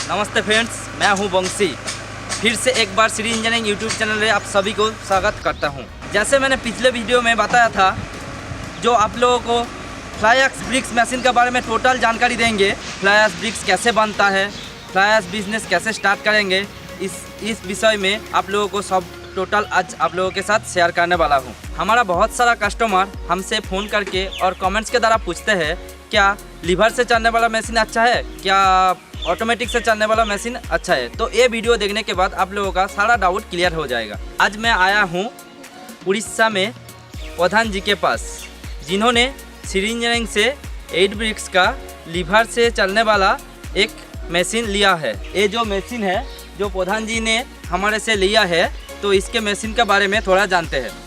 नमस्ते फ्रेंड्स, मैं हूं बंसी। फिर से एक बार श्री इंजीनियरिंग यूट्यूब चैनल में आप सभी को स्वागत करता हूं। जैसे मैंने पिछले वीडियो में बताया था, जो आप लोगों को फ्लाई ऐश ब्रिक्स मशीन के बारे में टोटल जानकारी देंगे। फ्लाई ऐश ब्रिक्स कैसे बनता है, फ्लाई ऐश बिजनेस कैसे स्टार्ट करेंगे, इस विषय में आप लोगों को सब टोटल आज आप लोगों के साथ शेयर करने वाला हूं। हमारा बहुत सारा कस्टमर हमसे फ़ोन करके और कमेंट्स के द्वारा पूछते हैं, क्या लीवर से चलने वाला मशीन अच्छा है, क्या ऑटोमेटिक से चलने वाला मशीन अच्छा है। तो ये वीडियो देखने के बाद आप लोगों का सारा डाउट क्लियर हो जाएगा। आज मैं आया हूँ उड़ीसा में प्रधान जी के पास, जिन्होंने श्री इंजीनियरिंग से 8 ब्रिक्स का लीवर से चलने वाला एक मशीन लिया है। ये जो मशीन है जो प्रधान जी ने हमारे से लिया है, तो इसके मशीन के बारे में थोड़ा जानते हैं।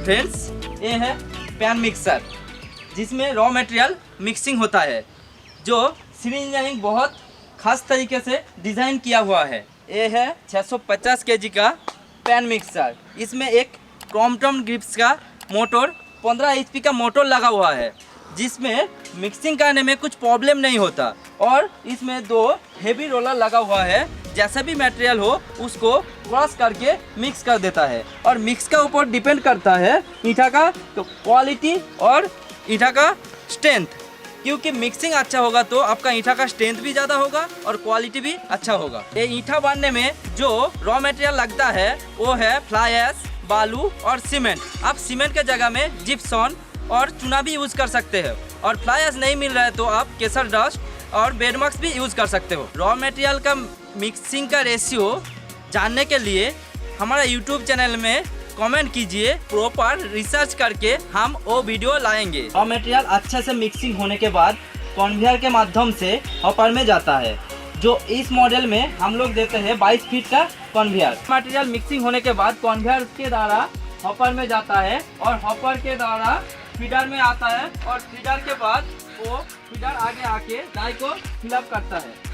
फ्रेंड्स, ये है पैन मिक्सर, जिसमें रॉ मटेरियल मिक्सिंग होता है, जो श्री इंजीनियरिंग बहुत खास तरीके से डिज़ाइन किया हुआ है। ये है 650 केजी का पैन मिक्सर। इसमें एक क्रॉम्पटन ग्रिप्स का मोटर 15 HP का मोटर लगा हुआ है, जिसमें मिक्सिंग करने में कुछ प्रॉब्लम नहीं होता। और इसमें 2 हेवी रोलर लगा हुआ है, जैसा भी मटेरियल हो उसको क्रॉस करके मिक्स कर देता है। और मिक्स का ऊपर डिपेंड करता है ईंटा का क्वालिटी और ईंटा का स्ट्रेंथ, क्योंकि मिक्सिंग अच्छा होगा तो आपका ईंटा का स्ट्रेंथ भी ज़्यादा होगा और क्वालिटी भी अच्छा होगा। ये ईंटा बनने में जो रॉ मटेरियल लगता है वो है फ्लाई ऐश, बालू और सीमेंट। आप सीमेंट के जगह में जिप्सम और चूना भी यूज़ कर सकते हैं, और फ्लाई ऐश नहीं मिल रहा है तो आप केसर डस्ट और बेडमैक्स भी यूज़ कर सकते हो। रॉ मटेरियल का मिक्सिंग का रेशियो जानने के लिए हमारा यूट्यूब चैनल में कमेंट कीजिए, प्रॉपर रिसर्च करके हम वो वीडियो लाएंगे। रॉ मटेरियल अच्छे से मिक्सिंग होने के बाद कन्वेयर के माध्यम से हॉपर में जाता है, जो इस मॉडल में हम लोग देते हैं 22 फीट का कन्वेयर। मटेरियल मिक्सिंग होने के बाद कन्वेयर के द्वारा हॉपर में जाता है, और हॉपर के द्वारा फीडर में आता है, और फीडर के बाद वो फीडर आगे आके डाई को फिलअप करता है।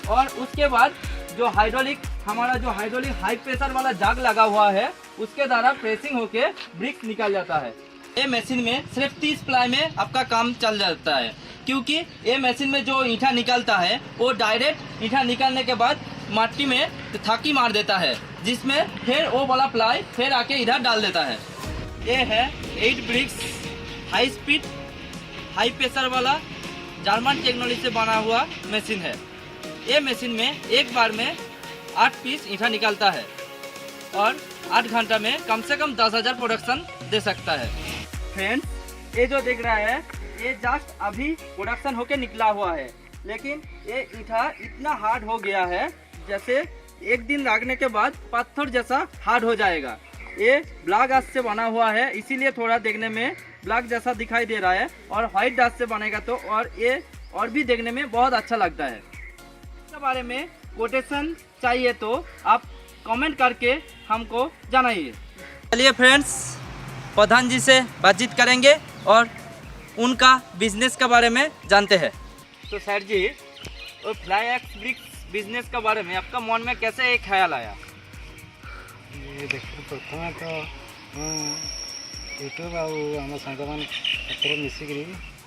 और उसके बाद जो हमारा हाइड्रोलिक हाई प्रेशर वाला जग लगा हुआ है, उसके द्वारा प्रेसिंग होके ब्रिक्स निकल जाता है। ये मशीन में सिर्फ 30 प्लाई में आपका काम चल जाता है, क्योंकि ये मशीन में जो ईंटा निकलता है वो डायरेक्ट ईंटा निकलने के बाद माटी में थाकी मार देता है, जिसमें फिर वो वाला प्लाई फिर आके इधर डाल देता है। ये है 8 bricks high speed high pressure वाला जर्मन टेक्नोलॉजी से बना हुआ मशीन है। ये मशीन में एक बार में 8 पीस ईंटा निकलता है, और 8 घंटा में कम से कम 10,000 प्रोडक्शन दे सकता है। फ्रेंड्स, ये जो देख रहा है ये जस्ट अभी प्रोडक्शन होके निकला हुआ है, लेकिन ये ईंटा इतना हार्ड हो गया है जैसे एक दिन लागने के बाद पत्थर जैसा हार्ड हो जाएगा। ये ब्लैक आयरन से बना हुआ है, इसीलिए थोड़ा देखने में ब्लैक जैसा दिखाई दे रहा है, और व्हाइट आयरन से बनेगा तो और ये और भी देखने में बहुत अच्छा लगता है। इसके बारे में कोटेशन चाहिए तो आप कमेंट करके हमको जनाइए। चलिए फ्रेंड्स, प्रधान जी से बातचीत करेंगे और उनका बिजनेस के बारे में जानते हैं। तो सर जी, वो फ्लाई एक्स ब्रिक्स बिजनेस के बारे में आपका मन में कैसे एक ख्याल आया? ये देखो प्रथम तो यूट्यूब आम सांग मान मिसिकी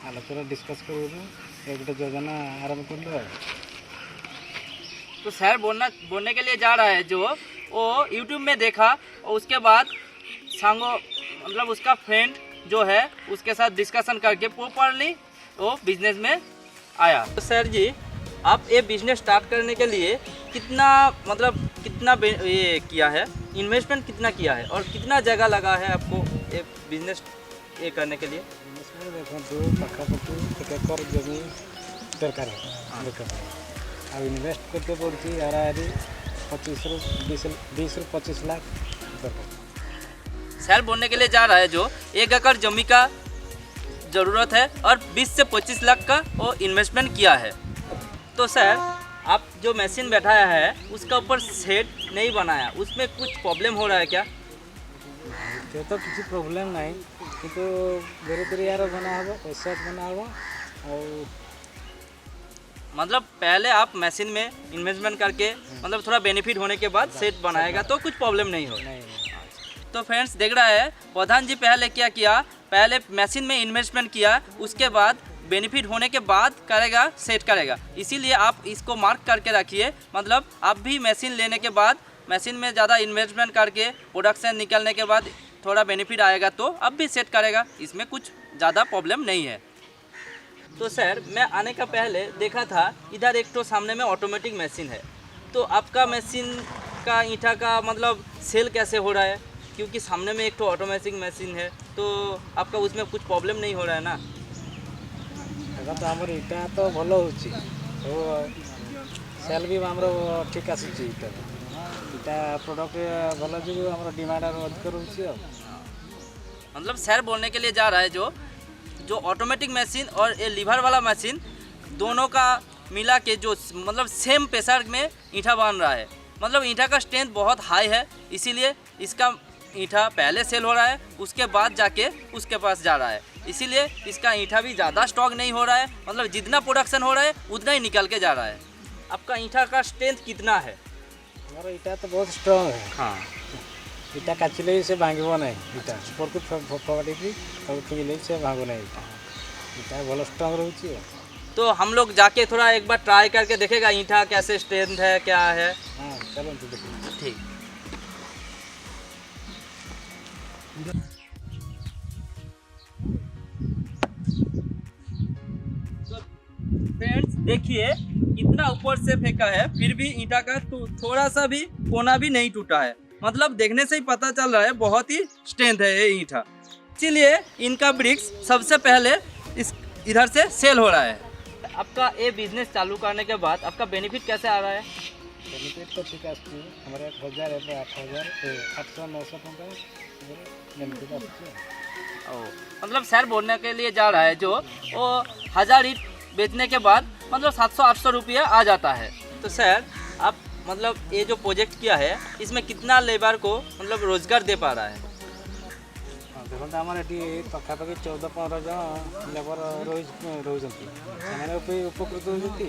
आलोचना डिस्कस कर गोटे योजना आरम्भ कर। तो सर बोलने के लिए जा रहा है जो वो यूट्यूब में देखा और उसके बाद सांगो मतलब उसका फ्रेंड जो है उसके साथ डिस्कशन करके प्रॉपरली वो बिजनेस में आया। तो सर जी, आप ये बिजनेस स्टार्ट करने के लिए कितना ये किया है, इन्वेस्टमेंट कितना किया है और कितना जगह लगा है आपको ये बिजनेस ये करने के लिए? देखो पाखापाखि 1 एकर जमी दरकार है। देखो अब इन्वेस्ट करते पड़ी हाराहारी 20 से 25 लाख दरकार। सर बोलने के लिए जा रहा है जो 1 एकड़ जमी का ज़रूरत है और 20 से 25 लाख का वो इन्वेस्टमेंट किया है। तो सर, आप जो मशीन बैठाया है उसका ऊपर सेट नहीं बनाया, उसमें कुछ प्रॉब्लम हो रहा है क्या? तो किसी प्रॉब्लम नहीं, किंतु धीरे धीरे यार बना हो सेट बना हो। और मतलब पहले आप मशीन में इन्वेस्टमेंट करके मतलब थोड़ा बेनिफिट होने के बाद सेट बनाएगा तो कुछ प्रॉब्लम नहीं हो। नहीं। तो फ्रेंड्स, देख रहा है प्रधान जी पहले क्या किया, पहले मशीन में इन्वेस्टमेंट किया, उसके बाद बेनिफिट होने के बाद करेगा सेट करेगा। इसीलिए आप इसको मार्क करके रखिए। मतलब आप भी मशीन लेने के बाद मशीन में ज़्यादा इन्वेस्टमेंट करके प्रोडक्शन निकलने के बाद थोड़ा बेनिफिट आएगा तो अब भी सेट करेगा, इसमें कुछ ज़्यादा प्रॉब्लम नहीं है। तो सर, मैं आने का पहले देखा था इधर एक तो सामने में ऑटोमेटिक मशीन है, तो आपका मशीन का ईंटा का मतलब सेल कैसे हो रहा है? क्योंकि सामने में एक तो ऑटोमेटिक मशीन है, तो आपका उसमें कुछ प्रॉब्लम नहीं हो रहा है ना? तो आम इटा तो भल हो सेल भी आम ठीक आसूँ। इटा प्रोडक्ट भल जो आम डिमांड अधिक रोचे। मतलब सर बोलने के लिए जा रहा है जो ऑटोमेटिक मशीन और ये लीवर वाला मशीन दोनों का मिला के जो मतलब सेम प्रेशर में ईंटा बन रहा है। मतलब ईंटा का स्ट्रेंथ बहुत हाई है, इसीलिए इसका ईंटा पहले सेल हो रहा है, उसके बाद जाके उसके पास जा रहा है। इसीलिए इसका ईंटा भी ज़्यादा स्टॉक नहीं हो रहा है, मतलब जितना प्रोडक्शन हो रहा है उतना ही निकल के जा रहा है। आपका ईंटा का स्ट्रेंथ कितना है? हमारा ईटा तो बहुत स्ट्रॉन्ग है। हाँ, इटा काचिले से भांग ना इटा सुपर को फवाड़ी फिंगले से भांग ना इटा भल स्ट्रॉन्ग रोचे। तो हम लोग जाके थोड़ा एक बार ट्राई करके देखेगा ईंटा कैसे स्ट्रेंथ है क्या है। हाँ चलो तो देखिए। ठीक। फ्रेंड्स, देखिए कितना ऊपर से फेंका है, फिर भी ईंटा का तो थोड़ा सा भी कोना भी नहीं टूटा है। मतलब देखने से ही पता चल रहा है बहुत ही स्ट्रेंथ है ये ईंटा। इसीलिए इनका ब्रिक्स सबसे पहले इस इधर से सेल हो रहा है। आपका ये बिजनेस चालू करने के बाद आपका बेनिफिट कैसे आ रहा है? बेनिफिट तो ठीक आसुच्छी। हमारे 1000 800 900 टका बेनिफिट आसुच्छी। मतलब सर बोलने के लिए जा रहा है जो वो 1000 ईंट बेचने के बाद मतलब 700-800 रुपया आ जाता है। तो सर, आप मतलब ये जो प्रोजेक्ट किया है इसमें कितना लेबर को मतलब रोजगार दे पा रहा है? देखो आम ये पाखापाखि 14-15 जन लेबर रोचे उपकृत होती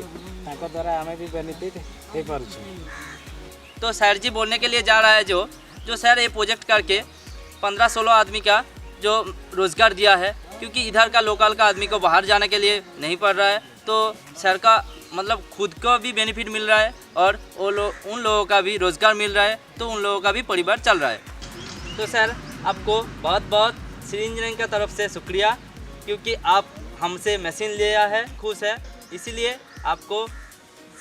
द्वारा आम भी बेनिफिट हो पार। तो सर जी बोलने के लिए जा रहा है जो सर ये प्रोजेक्ट करके 15-16 आदमी का जो रोज़गार दिया है, क्योंकि इधर का लोकल का आदमी को बाहर जाने के लिए नहीं पड़ रहा है, तो सर का मतलब खुद को भी बेनिफिट मिल रहा है और उन लोगों का भी रोज़गार मिल रहा है, तो उन लोगों का भी परिवार चल रहा है। तो सर, आपको बहुत बहुत श्री इंजीनियरिंग की तरफ से शुक्रिया, क्योंकि आप हमसे मशीन लिया है, खुश है, इसीलिए आपको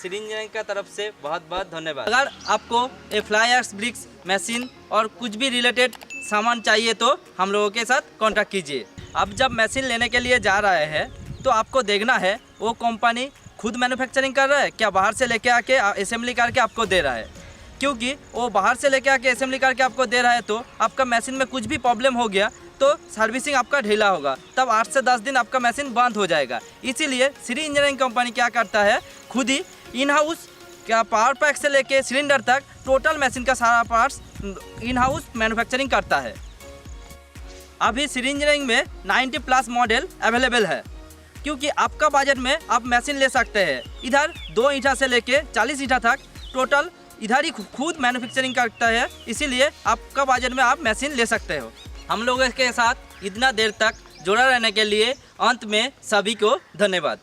श्री इंजीनियरिंग की तरफ से बहुत बहुत धन्यवाद। अगर आपको ये फ्लाई एक्स ब्रिक्स मशीन और कुछ भी रिलेटेड सामान चाहिए तो हम लोगों के साथ कांटेक्ट कीजिए। आप जब मशीन लेने के लिए जा रहे हैं तो आपको देखना है वो कंपनी खुद मैन्युफैक्चरिंग कर रहा है क्या, बाहर से लेके आके असेंबली करके आपको दे रहा है। क्योंकि वो बाहर से लेके आके असेंबली करके आपको दे रहा है तो आपका मशीन में कुछ भी प्रॉब्लम हो गया तो सर्विसिंग आपका ढीला होगा, तब 8 से 10 दिन आपका मशीन बंद हो जाएगा। इसीलिए श्री इंजीनियरिंग कंपनी क्या करता है, खुद ही इन हाउस क्या पावर पैक से लेके सिलेंडर तक टोटल मशीन का सारा पार्ट्स इन हाउस मैन्युफैक्चरिंग करता है। अभी श्री इंजीनियरिंग में 90+ मॉडल अवेलेबल है, क्योंकि आपका बजट में आप मशीन ले सकते हैं। इधर 2 ईंटा से लेके 40 ईंटा तक टोटल इधर ही खुद मैन्युफैक्चरिंग करता है, इसीलिए आपका बजट में आप मशीन ले सकते हो। हम लोगों के साथ इतना देर तक जुड़ा रहने के लिए अंत में सभी को धन्यवाद।